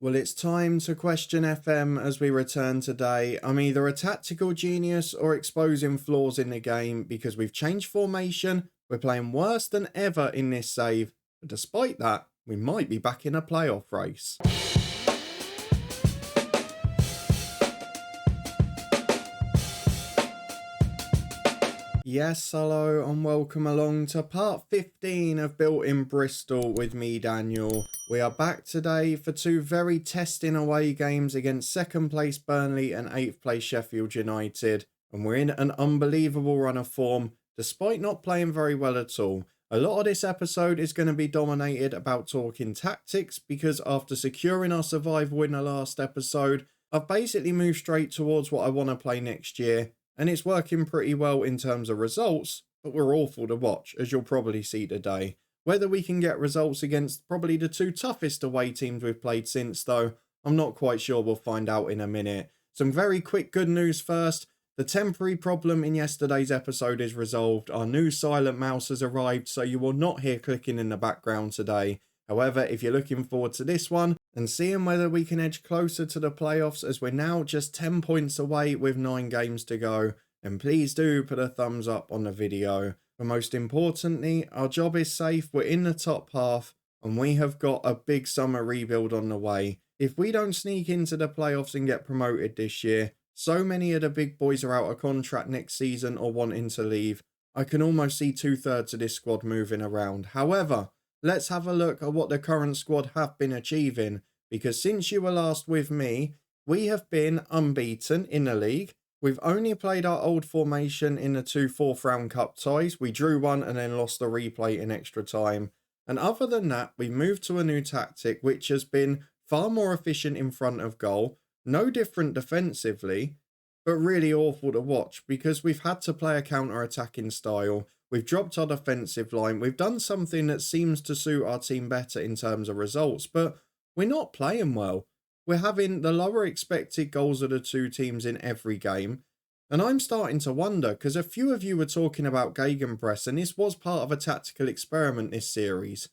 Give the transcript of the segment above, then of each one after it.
Well, it's time to question FM as we return today. I'm either a tactical genius or exposing flaws in the game because we've changed formation, we're playing worse than ever in this save, but despite that, we might be back in a playoff race. Yes, hello and welcome along to part 15 of Built in Bristol with me, Daniel. We are back today for two very testing away games against second place Burnley and 8th place Sheffield United. And we're in an unbelievable run of form, despite not playing very well at all. A lot of this episode is going to be dominated about talking tactics, because after securing our survival in the last episode, I've basically moved straight towards what I want to play next year. And it's working pretty well in terms of results, but we're awful to watch, as you'll probably see today. Whether we can get results against probably the two toughest away teams we've played since, though, I'm not quite sure. We'll find out in a minute. Some very quick good news first. The temporary problem in yesterday's episode is resolved. Our new silent mouse has arrived, so you will not hear clicking in the background today. However, if you're looking forward to this one and seeing whether we can edge closer to the playoffs, as we're now just 10 points away with 9 games to go, then please do put a thumbs up on the video. But most importantly, our job is safe, we're in the top half, and we have got a big summer rebuild on the way. If we don't sneak into the playoffs and get promoted this year, so many of the big boys are out of contract next season or wanting to leave. I can almost see 2/3 of this squad moving around. However, let's have a look at what the current squad have been achieving, because since you were last with me, we have been unbeaten in the league. We've only played our old formation in the 2 fourth round cup ties. We drew one and then lost the replay in extra time. And other than that, we moved to a new tactic, which has been far more efficient in front of goal, no different defensively, but really awful to watch because we've had to play a counter-attacking style. We've dropped our defensive line. We've done something that seems to suit our team better in terms of results, but we're not playing well. We're having the lower expected goals of the two teams in every game. And I'm starting to wonder, because a few of you were talking about gegenpress, and this was part of a tactical experiment this series,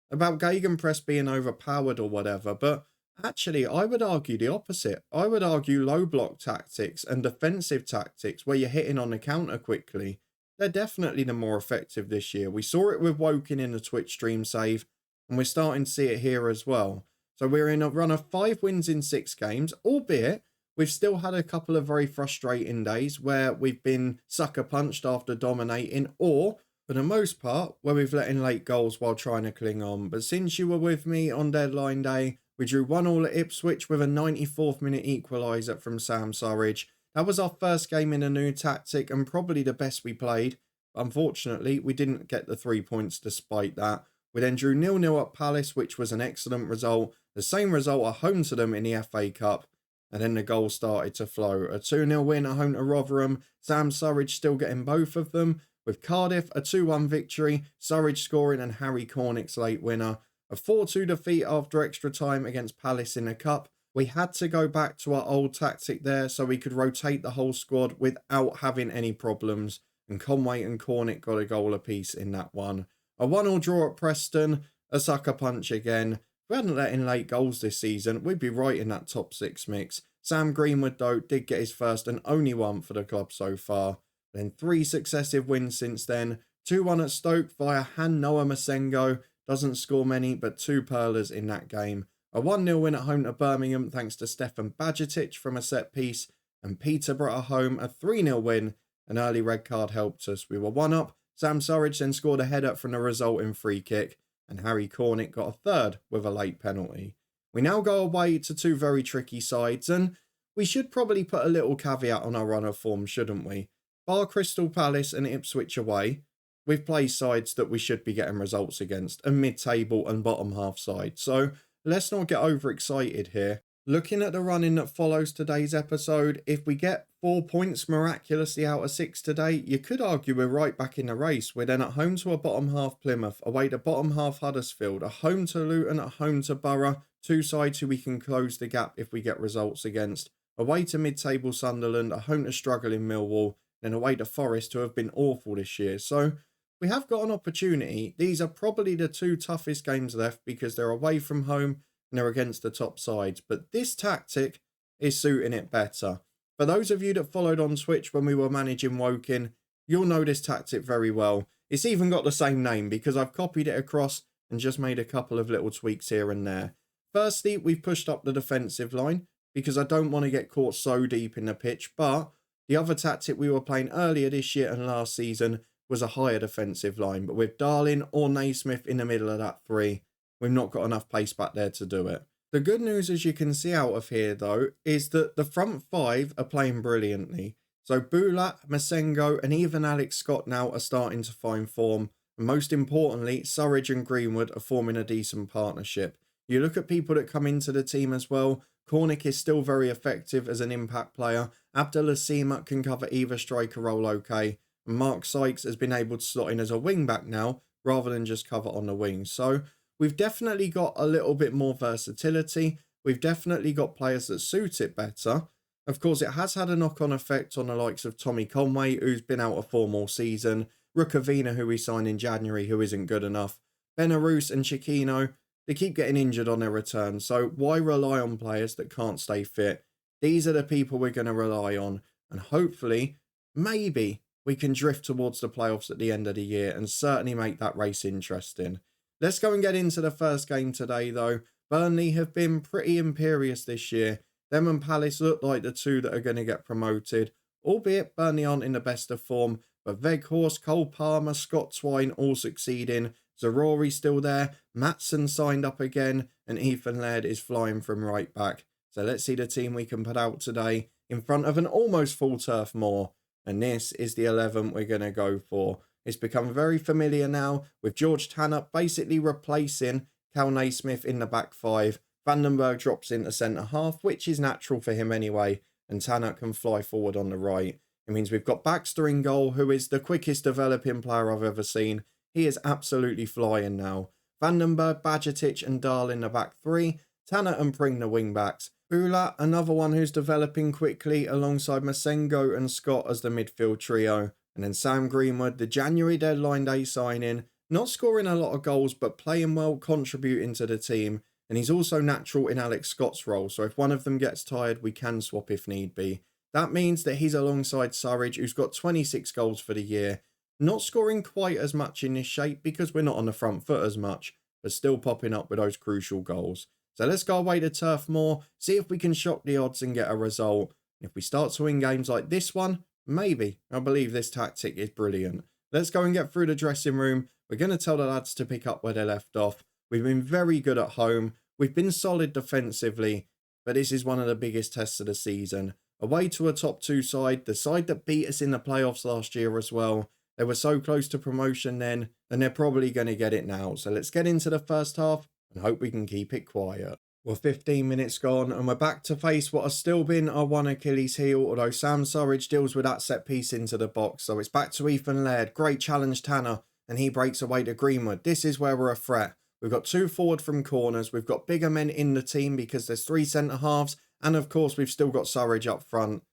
about gegenpress being overpowered or whatever, but actually I would argue the opposite. I would argue low block tactics and defensive tactics where you're hitting on the counter quickly. They're definitely the more effective this year. We saw it with Woking in the Twitch stream save, and we're starting to see it here as well. So we're in a run of 5 wins in 6 games, albeit we've still had a couple of very frustrating days where we've been sucker punched after dominating, or for the most part, where we've let in late goals while trying to cling on. But since you were with me on deadline day, we drew 1-1 at Ipswich with a 94th minute equaliser from Sam Surridge. That was our first game in a new tactic and probably the best we played. Unfortunately, we didn't get the 3 points despite that. We then drew 0-0 at Palace, which was an excellent result. The same result at home to them in the FA Cup. And then the goals started to flow. A 2-0 win at home to Rotherham. Sam Surridge still getting both of them. With Cardiff, a 2-1 victory. Surridge scoring and Harry Cornick's late winner. A 4-2 defeat after extra time against Palace in the Cup. We had to go back to our old tactic there so we could rotate the whole squad without having any problems. And Conway and Cornick got a goal apiece in that one. A 1-1 draw at Preston. A sucker punch again. If we hadn't let in late goals this season, we'd be right in that top 6 mix. Sam Greenwood, though, did get his first and only one for the club so far. Then 3 successive wins since then. 2-1 at Stoke via Han Noah Masengo. Doesn't score many, but 2 pearlers in that game. A 1-0 win at home to Birmingham thanks to Stefan Bajetic from a set piece. And Peterborough at home, a 3-0 win. An early red card helped us. We were 1 up. Sam Surridge then scored a header from the resulting free kick. And Harry Cornick got a third with a late penalty. We now go away to 2 very tricky sides, and we should probably put a little caveat on our run of form, shouldn't we? Bar Crystal Palace and Ipswich away, we've played sides that we should be getting results against, a mid-table and bottom half side. So let's not get overexcited here. Looking at the running that follows today's episode, if we get 4 points miraculously out of 6 today, you could argue we're right back in the race. We're then at home to a bottom half Plymouth, away to bottom half Huddersfield, a home to Luton, a home to Borough, 2 sides who we can close the gap if we get results against, away to mid-table Sunderland, a home to struggling Millwall, then away to Forest, who have been awful this year. So we have got an opportunity. These are probably the 2 toughest games left because they're away from home and they're against the top sides. But this tactic is suiting it better. For those of you that followed on Twitch when we were managing Woking, you'll know this tactic very well. It's even got the same name because I've copied it across and just made a couple of little tweaks here and there. Firstly, we've pushed up the defensive line because I don't want to get caught so deep in the pitch. But the other tactic we were playing earlier this year and last season was a higher defensive line. But with Darling or Naismith in the middle of that three, we've not got enough pace back there to do it. The good news, as you can see out of here, though, is that the front five are playing brilliantly. So Bulat, Masengo and even Alex Scott now are starting to find form. And most importantly, Surridge and Greenwood are forming a decent partnership. You look at people that come into the team as well. Cornick is still very effective as an impact player. Abdullah Sima can cover either striker role okay. And Mark Sykes has been able to slot in as a wing back now rather than just cover on the wings. So we've definitely got a little bit more versatility. We've definitely got players that suit it better. Of course, it has had a knock-on effect on the likes of Tommy Conway, who's been out of form all season. Rukavina, who we signed in January, who isn't good enough. Benarouz and Chiquino, they keep getting injured on their return. So why rely on players that can't stay fit? These are the people we're going to rely on. And hopefully, maybe we can drift towards the playoffs at the end of the year and certainly make that race interesting. Let's go and get into the first game today, though. Burnley have been pretty imperious this year. Them and Palace look like the two that are going to get promoted, albeit Burnley aren't in the best of form. But Weghorst, Cole Palmer, Scott Twine all succeeding. Zarori still there, Maatson signed up again, and Ethan Laird is flying from right back. So let's see the team we can put out today in front of an almost full Turf Moor. And this is the 11 we're going to go for. It's become very familiar now with George Tanner basically replacing Cal Naismith in the back five. Vandenberg drops into centre half, which is natural for him anyway, and Tanner can fly forward on the right. It means we've got Baxter in goal, who is the quickest developing player I've ever seen. He is absolutely flying now. Vandenberg, Bajcetic and Dahl in the back three. Tanner and Pring the wing backs. Bulat, another one who's developing quickly alongside Masengo and Scott as the midfield trio. And then Sam Greenwood, the January deadline day signing. Not scoring a lot of goals, but playing well, contributing to the team. And he's also natural in Alex Scott's role. So if one of them gets tired, we can swap if need be. That means that he's alongside Surridge, who's got 26 goals for the year. Not scoring quite as much in this shape because we're not on the front foot as much, but still popping up with those crucial goals. So let's go away to Turf Moor, see if we can shock the odds and get a result. If we start to win games like this one, maybe. I believe this tactic is brilliant. Let's go and get through the dressing room. We're going to tell the lads to pick up where they left off. We've been very good at home. We've been solid defensively, but this is one of the biggest tests of the season. Away to a top two side, the side that beat us in the playoffs last year as well. They were so close to promotion then, and they're probably going to get it now. So let's get into the first half and hope we can keep it quiet. We're 15 minutes gone and we're back to face what has still been our one Achilles heel, although Sam Surridge deals with that set piece into the box. So it's back to Ethan Laird. Great challenge Tanner, and he breaks away to Greenwood. This is where we're a threat. We've got two forward from corners. We've got bigger men in the team because there's three centre halves. And of course, we've still got Surridge up front.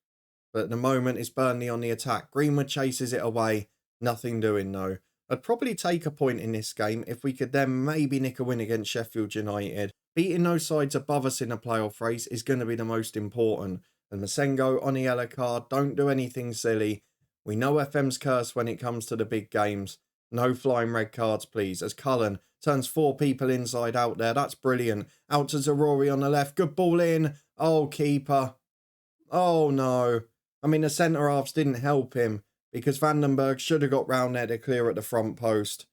But at the moment, it's Burnley on the attack. Greenwood chases it away. Nothing doing though. I'd probably take a point in this game if we could then maybe nick a win against Sheffield United. Beating those sides above us in a playoff race is going to be the most important. And Masengo on the yellow card, don't do anything silly. We know FM's curse when it comes to the big games. No flying red cards, please. As Cullen turns four people inside out there. That's brilliant. Out to Zarori on the left. Good ball in. Oh, keeper. Oh, no. I mean, the centre halves didn't help him because Vandenberg should have got round there to clear at the front post.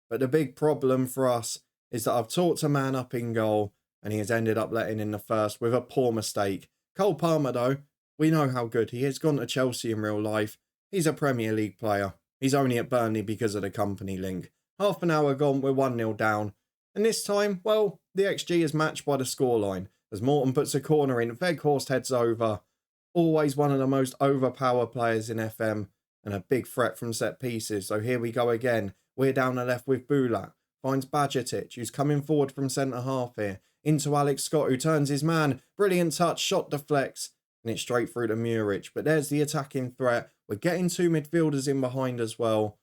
But the big problem for us is that I've talked a man up in goal and he has ended up letting in the first with a poor mistake. Cole Palmer, though, we know how good he is. Gone to Chelsea in real life. He's a Premier League player. He's only at Burnley because of the company link. Half an hour gone, we're 1-0 down. And this time, well, the XG is matched by the scoreline. As Morton puts a corner in, Weghorst heads over. Always one of the most overpowered players in FM. And a big threat from set pieces. So here we go again. We're down the left with Bulat. Finds Bajcetic, who's coming forward from centre half here. Into Alex Scott, who turns his man. Brilliant touch, shot deflects. And it's straight through to Muric. But there's the attacking threat. We're getting two midfielders in behind as well.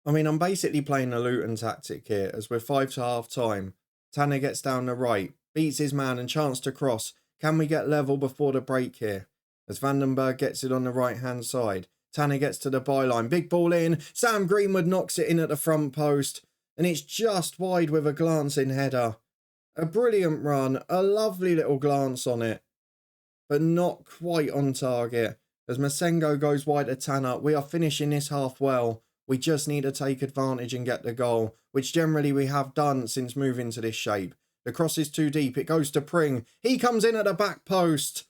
I mean, I'm basically playing the Luton tactic here as we're 5 to half time. Tanner gets down the right, beats his man and chance to cross. Can we get level before the break here? As Vandenberg gets it on the right-hand side. Tanner gets to the byline. Big ball in. Sam Greenwood knocks it in at the front post. And it's just wide with a glancing header. A brilliant run. A lovely little glance on it. But not quite on target. As Masengo goes wide to Tanner, we are finishing this half well. We just need to take advantage and get the goal, which generally we have done since moving to this shape. The cross is too deep. It goes to Pring. He comes in at the back post.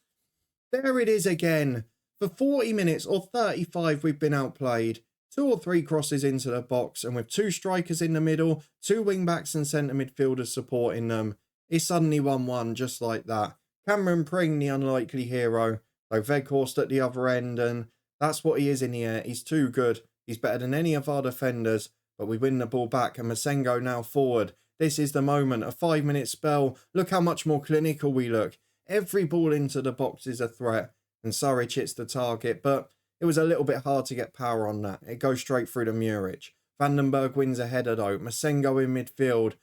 There it is again. For 40 minutes or 35 we've been outplayed. 2 or 3 crosses into the box, and with 2 strikers in the middle, 2 wing-backs and centre midfielders supporting them, it's suddenly 1-1 just like that. Cameron Pring, the unlikely hero, though Weghorst at the other end, and that's what he is in the air. He's too good. He's better than any of our defenders, but we win the ball back, and Masengo now forward. This is the moment, a 5-minute spell. Look how much more clinical we look. Every ball into the box is a threat, and Surridge hits the target, but it was a little bit hard to get power on that. It goes straight through to Muric. Vandenberg wins a header though. Masengo in midfield.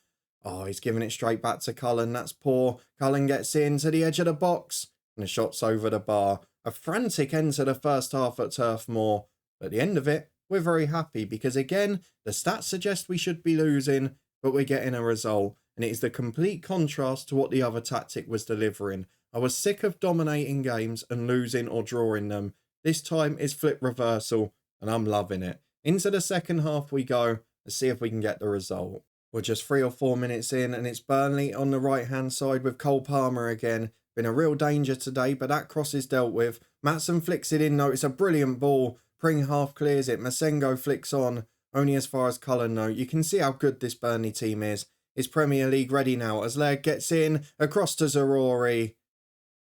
Oh, he's giving it straight back to Cullen. That's poor. Cullen gets in to the edge of the box, and the shot's over the bar. A frantic end to the first half at Turf Moor. At the end of it, we're very happy because again, the stats suggest we should be losing, but we're getting a result. And it is the complete contrast to what the other tactic was delivering. I was sick of dominating games and losing or drawing them. This time is flip reversal, and I'm loving it. Into the second half we go. Let's see if we can get the result. We're just 3 or 4 minutes in, and it's Burnley on the right-hand side with Cole Palmer again. Been a real danger today, but that cross is dealt with. Maatson flicks it in, though. It's a brilliant ball. Pring half clears it. Masengo flicks on. Only as far as Cullen, though. You can see how good this Burnley team is. It's Premier League ready now as Laird gets in. Across to Zarori.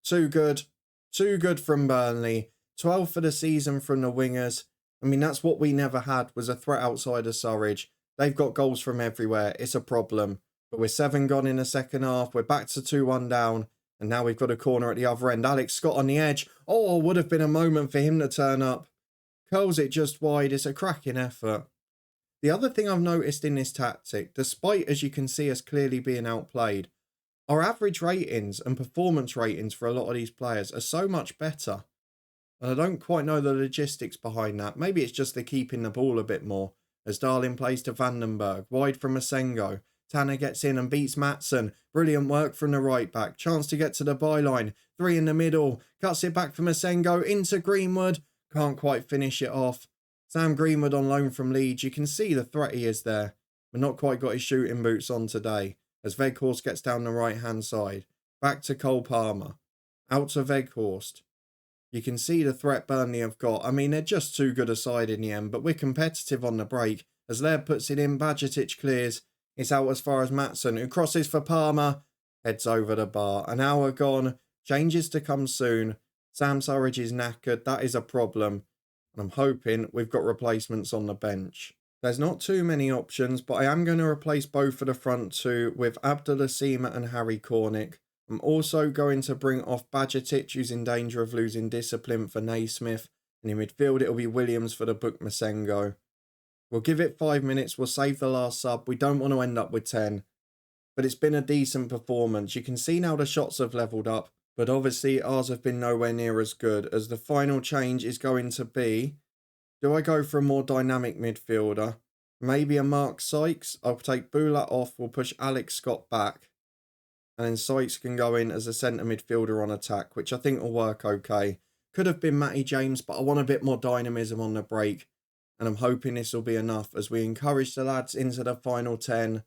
Too good. Too good from Burnley. 12 for the season from the wingers. I mean, that's what we never had, was a threat outside of Surridge. They've got goals from everywhere. It's a problem. But we're 7 gone in the second half. We're back to 2-1 down. And now we've got a corner at the other end. Alex Scott on the edge. Oh, would have been a moment for him to turn up. Curls it just wide. It's a cracking effort. The other thing I've noticed in this tactic, despite, as you can see, us clearly being outplayed, our average ratings and performance ratings for a lot of these players are so much better. And I don't quite know the logistics behind that. Maybe it's just they're keeping the ball a bit more. As Darling plays to Vandenberg, wide from Masengo. Tanner gets in and beats Maatson. Brilliant work from the right back. Chance to get to the byline. 3 in the middle. Cuts it back for Masengo into Greenwood. Can't quite finish it off. Sam Greenwood on loan from Leeds. You can see the threat he is there. But not quite got his shooting boots on today. As Weghorst gets down the right-hand side. Back to Cole Palmer. Out to Weghorst. You can see the threat Burnley have got. I mean, they're just too good a side in the end, but we're competitive on the break. As Laird puts it in, Bajcetic clears. It's out as far as Maatson, who crosses for Palmer. Heads over the bar. An hour gone. Changes to come soon. Sam Surridge is knackered. That is a problem. And I'm hoping we've got replacements on the bench. There's not too many options, but I am going to replace both of the front two with Abdullah Sima and Harry Cornick. I'm also going to bring off Bajcetic, who's in danger of losing discipline, for Naismith. And in midfield, it'll be Williams for the Book Masengo. We'll give it 5 minutes. We'll save the last sub. We don't want to end up with 10. But it's been a decent performance. You can see now the shots have levelled up. But obviously, ours have been nowhere near as good, as the final change is going to be... Do I go for a more dynamic midfielder? Maybe a Mark Sykes. I'll take Bula off. We'll push Alex Scott back. And then Sykes can go in as a centre midfielder on attack, which I think will work okay. Could have been Matty James, but I want a bit more dynamism on the break. And I'm hoping this will be enough as we encourage the lads into the final 10.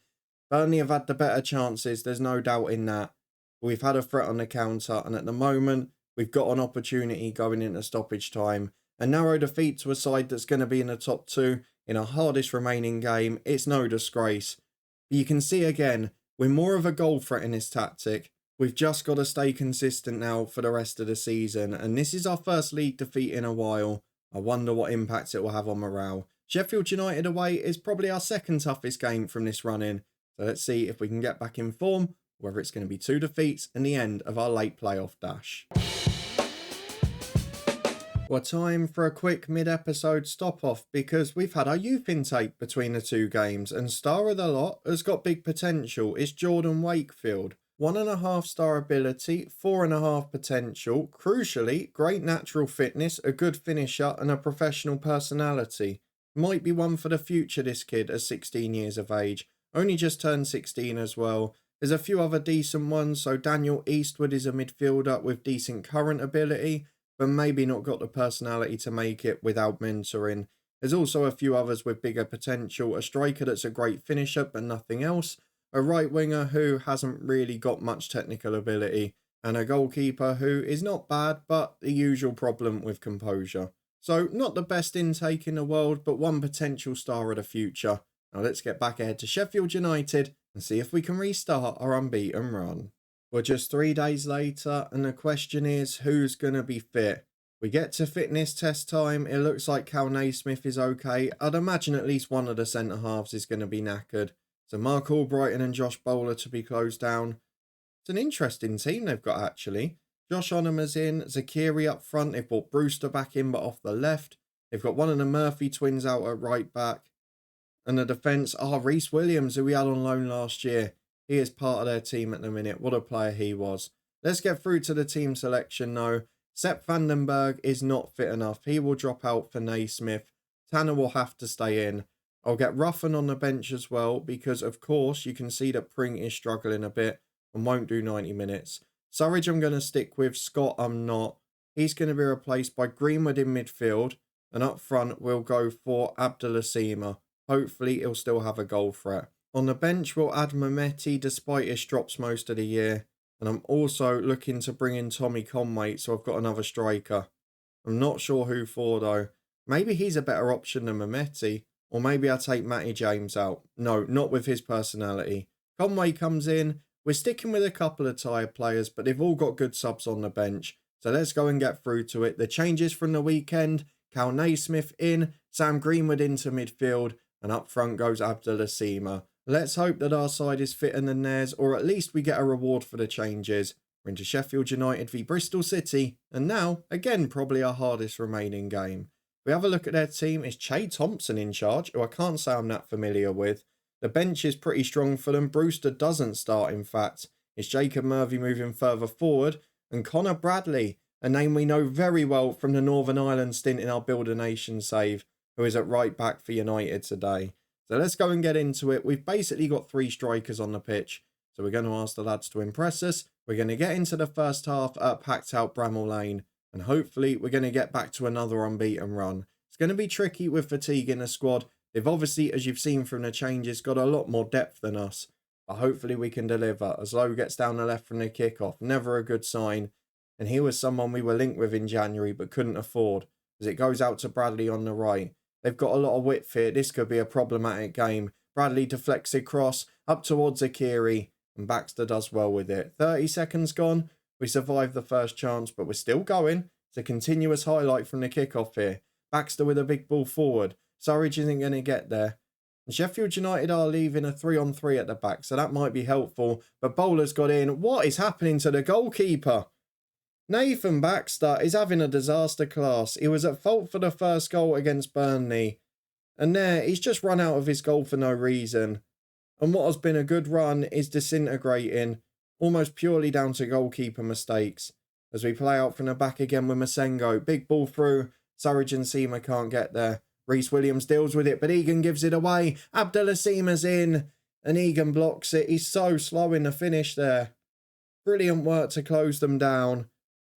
Burnley have had the better chances, there's no doubt in that. We've had a threat on the counter, and at the moment, we've got an opportunity going into stoppage time. A narrow defeat to a side that's going to be in the top 2 in our hardest remaining game. It's no disgrace. But you can see again, we're more of a goal threat in this tactic. We've just got to stay consistent now for the rest of the season. And this is our first league defeat in a while. I wonder what impact it will have on morale. Sheffield United away is probably our second toughest game from this run-in. So let's see if we can get back in form, whether it's going to be 2 defeats and the end of our late playoff dash. Well, time for a quick mid-episode stop-off because we've had our youth intake between the two games, and star of the lot has got big potential. It's Jordan Wakefield. 1.5 star ability, 4.5 potential. Crucially, great natural fitness, a good finisher, and a professional personality. Might be one for the future, this kid, at 16 years of age. Only just turned 16 as well. There's a few other decent ones, so Daniel Eastwood is a midfielder with decent current ability, but maybe not got the personality to make it without mentoring. There's also a few others with bigger potential, a striker that's a great finisher but nothing else, a right winger who hasn't really got much technical ability, and a goalkeeper who is not bad but the usual problem with composure. So not the best intake in the world, but one potential star of the future. Now let's get back ahead to Sheffield United and see if we can restart our unbeaten run. We're just 3 days later, and the question is, who's going to be fit? We get to fitness test time. It looks like Cal Naismith is okay. I'd imagine at least one of the centre-halves is going to be knackered. So Mark Albrighton and Josh Bowler to be closed down. It's an interesting team they've got, actually. Josh Onoma's in, Zakiri up front. They've brought Brewster back in, but off the left. They've got one of the Murphy twins out at right back. And the defence, Reece Williams, who we had on loan last year. He is part of their team at the minute. What a player he was. Let's get through to the team selection though. Sepp Vandenberg is not fit enough. He will drop out for Naismith. Tanner will have to stay in. I'll get Ruffin on the bench as well because, of course, you can see that Pring is struggling a bit and won't do 90 minutes. Surridge I'm going to stick with. Scott I'm not. He's going to be replaced by Greenwood in midfield. And up front we'll go for Abdullasima. Hopefully he'll still have a goal threat. On the bench, we'll add Mehmeti despite his drops most of the year. And I'm also looking to bring in Tommy Conway, so I've got another striker. I'm not sure who for though. Maybe he's a better option than Mehmeti. Or maybe I take Matty James out. No, not with his personality. Conway comes in. We're sticking with a couple of tired players, but they've all got good subs on the bench. So let's go and get through to it. The changes from the weekend. Cal Naismith in. Sam Greenwood into midfield. And up front goes Abdullasima. Let's hope that our side is fitter than theirs, or at least we get a reward for the changes. We're into Sheffield United v Bristol City, and now, again, probably our hardest remaining game. If we have a look at their team, it's Che Thompson in charge, who I can't say I'm that familiar with. The bench is pretty strong for them. Brewster doesn't start, in fact. It's Jacob Murphy moving further forward, and Connor Bradley, a name we know very well from the Northern Ireland stint in our Build a Nation save, who is at right back for United today. So let's go and get into it. We've basically got 3 strikers on the pitch. So we're going to ask the lads to impress us. We're going to get into the first half at packed out Bramall Lane. And hopefully we're going to get back to another unbeaten run. It's going to be tricky with fatigue in the squad. They've obviously, as you've seen from the changes, got a lot more depth than us. But hopefully we can deliver. As Lowe gets down the left from the kickoff. Never a good sign. And he was someone we were linked with in January but couldn't afford. As it goes out to Bradley on the right. They've got a lot of width here. This could be a problematic game. Bradley deflects it cross up towards Zakiri. And Baxter does well with it. 30 seconds gone. We survived the first chance, but we're still going. It's a continuous highlight from the kickoff here. Baxter with a big ball forward. Surridge isn't going to get there. And Sheffield United are leaving a 3-on-3 at the back, so that might be helpful. But Bowler's got in. What is happening to the goalkeeper? Nathan Baxter is having a disaster class. He was at fault for the first goal against Burnley. And there, he's just run out of his goal for no reason. And what has been a good run is disintegrating, almost purely down to goalkeeper mistakes. As we play out from the back again with Masengo. Big ball through. Surridge and Seema can't get there. Reece Williams deals with it, but Egan gives it away. Abdullasima's in. And Egan blocks it. He's so slow in the finish there. Brilliant work to close them down.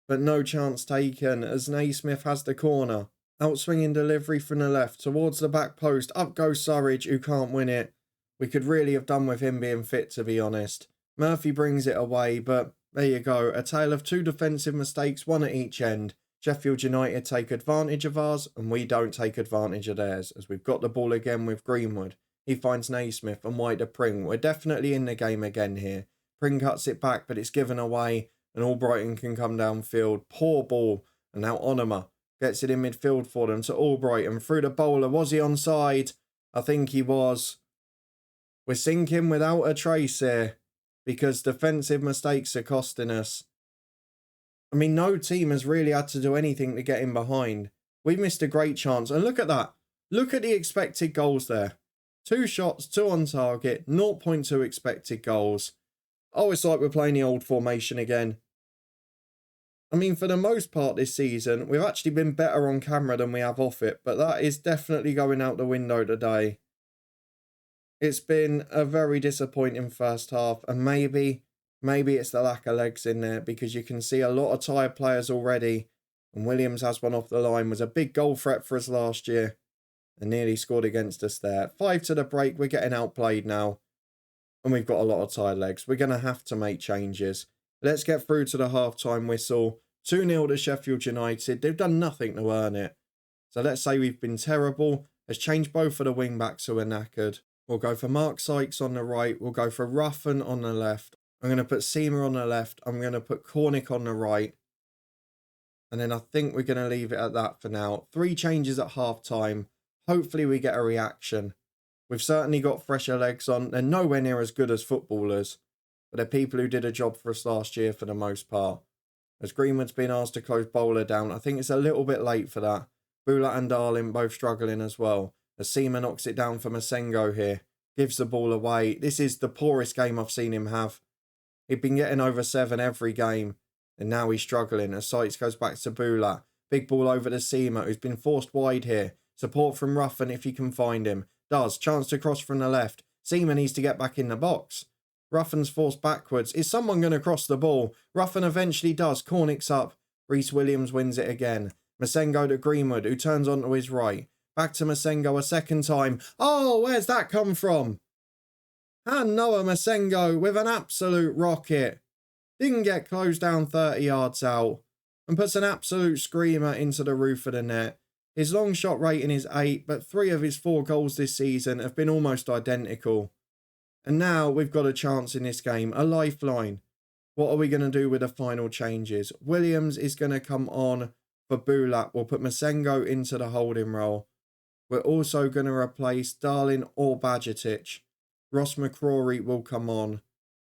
But no chance taken as Naismith has the corner. Outswinging delivery from the left towards the back post. Up goes Surridge, who can't win it. We could really have done with him being fit, to be honest. Murphy brings it away, but there you go. A tale of 2 defensive mistakes, 1 at each end. Sheffield United take advantage of ours, and we don't take advantage of theirs, as we've got the ball again with Greenwood. He finds Naismith and White to Pring. We're definitely in the game again here. Pring cuts it back, but it's given away. And Albrighton can come downfield. Poor ball. And now Onoma gets it in midfield for them to Albrighton. Through the bowler. Was he onside? I think he was. We're sinking without a trace here. Because defensive mistakes are costing us. I mean, no team has really had to do anything to get in behind. We've missed a great chance. And look at that. Look at the expected goals there. 2 shots, 2 on target, 0.2 expected goals. Oh, it's like we're playing the old formation again. I mean, for the most part this season, we've actually been better on camera than we have off it. But that is definitely going out the window today. It's been a very disappointing first half. And maybe it's the lack of legs in there, because you can see a lot of tired players already. And Williams has one off the line. Was a big goal threat for us last year. And nearly scored against us there. 5 to the break. We're getting outplayed now. And we've got a lot of tired legs. We're going to have to make changes. Let's get through to the half-time whistle. 2-0 to Sheffield United. They've done nothing to earn it. So let's say we've been terrible. Let's change both of the wing-backs who are knackered. We'll go for Mark Sykes on the right. We'll go for Ruffin on the left. I'm going to put Seamer on the left. I'm going to put Cornick on the right. And then I think we're going to leave it at that for now. 3 changes at half-time. Hopefully we get a reaction. We've certainly got fresher legs on. They're nowhere near as good as footballers. But they're people who did a job for us last year for the most part. As Greenwood's been asked to close Bowler down, I think it's a little bit late for that. Bula and Darling both struggling as well. As Seamer knocks it down for Masengo here. Gives the ball away. This is the poorest game I've seen him have. He'd been getting over 7 every game. And now he's struggling. As Sykes goes back to Bula. Big ball over to Seamer, who's been forced wide here. Support from Ruffin if he can find him. Does. Chance to cross from the left. Seamer needs to get back in the box. Ruffin's forced backwards. Is someone going to cross the ball? Ruffin eventually does. Cornick's up. Reece Williams wins it again. Masengo to Greenwood, who turns onto his right. Back to Masengo a second time. Oh, where's that come from? And Noah Masengo with an absolute rocket. Didn't get closed down 30 yards out. And puts an absolute screamer into the roof of the net. His long shot rating is 8, but 3 of his 4 goals this season have been almost identical. And now we've got a chance in this game, a lifeline. What are we going to do with the final changes? Williams is going to come on for Bulak. We'll put Masengo into the holding role. We're also going to replace Darling or Bajcetic. Ross McCrory will come on.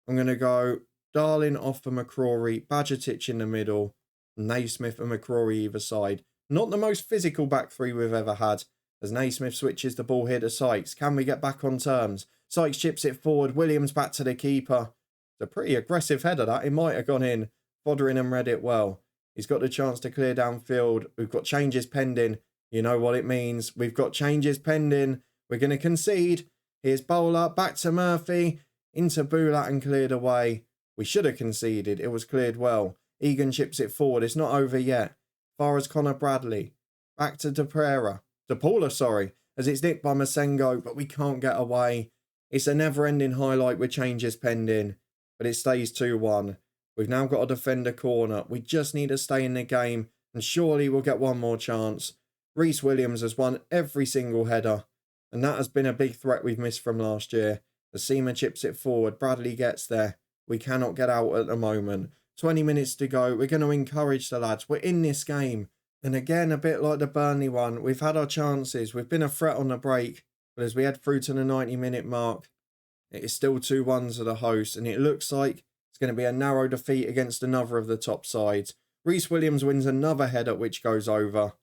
I'm going to go Darling off for McCrory, Bajcetic in the middle, Naismith and McCrory either side. Not the most physical back three we've ever had. As Naismith switches the ball here to Sykes. Can we get back on terms? Sykes chips it forward. Williams back to the keeper. It's a pretty aggressive header that. It might have gone in. Fotheringham read it well. He's got the chance to clear downfield. We've got changes pending. You know what it means. We've got changes pending. We're going to concede. Here's Bowler. Back to Murphy. Into Bulat and cleared away. We should have conceded. It was cleared well. Egan chips it forward. It's not over yet. Far as Connor Bradley. Back to DePaula, sorry. As it's nicked by Masengo, but we can't get away. It's a never-ending highlight with changes pending. But it stays 2-1. We've now got a defender corner. We just need to stay in the game. And surely we'll get one more chance. Reece Williams has won every single header. And that has been a big threat we've missed from last year. The Seamer chips it forward. Bradley gets there. We cannot get out at the moment. 20 minutes to go. We're going to encourage the lads. We're in this game. And again, a bit like the Burnley one, we've had our chances. We've been a threat on the break. But as we head through to the 90-minute mark, it is still 2-1 to the host. And it looks like it's going to be a narrow defeat against another of the top sides. Reece Williams wins another header which goes over.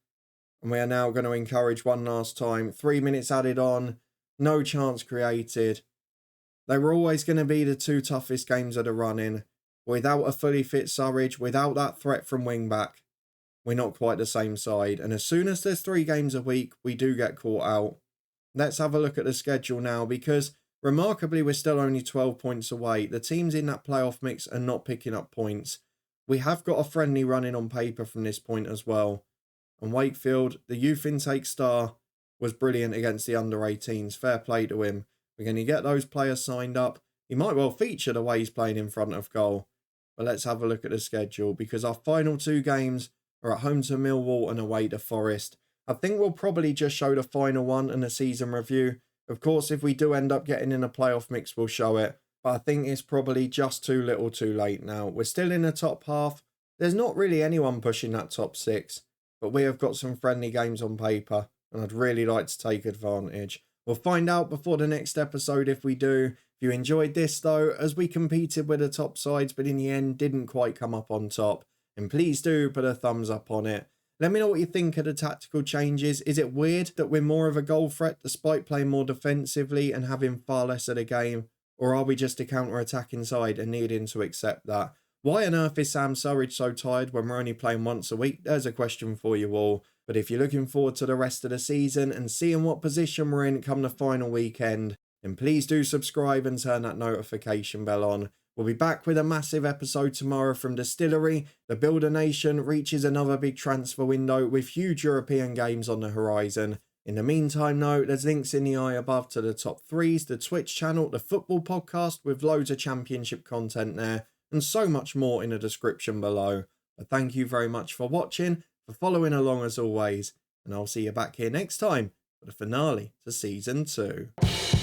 And we are now going to encourage one last time. 3 minutes added on. No chance created. They were always going to be the 2 toughest games of the run-in. Without a fully fit Surridge, without that threat from wing-back, we're not quite the same side. And as soon as there's 3 games a week, we do get caught out. Let's have a look at the schedule now, because remarkably, we're still only 12 points away. The teams in that playoff mix are not picking up points. We have got a friendly running on paper from this point as well. And Wakefield, the youth intake star, was brilliant against the under-18s. Fair play to him. We're going to get those players signed up. He might well feature the way he's playing in front of goal. But let's have a look at the schedule, because our final 2 games are at home to Millwall and away to Forest. I think we'll probably just show the final one and the season review. Of course, if we do end up getting in a playoff mix, we'll show it. But I think it's probably just too little too late now. We're still in the top half. There's not really anyone pushing that top 6. But we have got some friendly games on paper. And I'd really like to take advantage. We'll find out before the next episode if we do. If you enjoyed this though, as we competed with the top sides, but in the end didn't quite come up on top, then please do put a thumbs up on it. Let me know what you think of the tactical changes. Is it weird that we're more of a goal threat despite playing more defensively and having far less of the game? Or are we just a counter-attacking side and needing to accept that? Why on earth is Sam Surridge so tired when we're only playing once a week? There's a question for you all. But if you're looking forward to the rest of the season and seeing what position we're in come the final weekend, then please do subscribe and turn that notification bell on. We'll be back with a massive episode tomorrow from Distillery. The Builder Nation reaches another big transfer window with huge European games on the horizon. In the meantime, though, there's links in the eye above to the top threes, the Twitch channel, the football podcast with loads of championship content there, and so much more in the description below. But thank you very much for watching, for following along as always, and I'll see you back here next time for the finale to Season 2.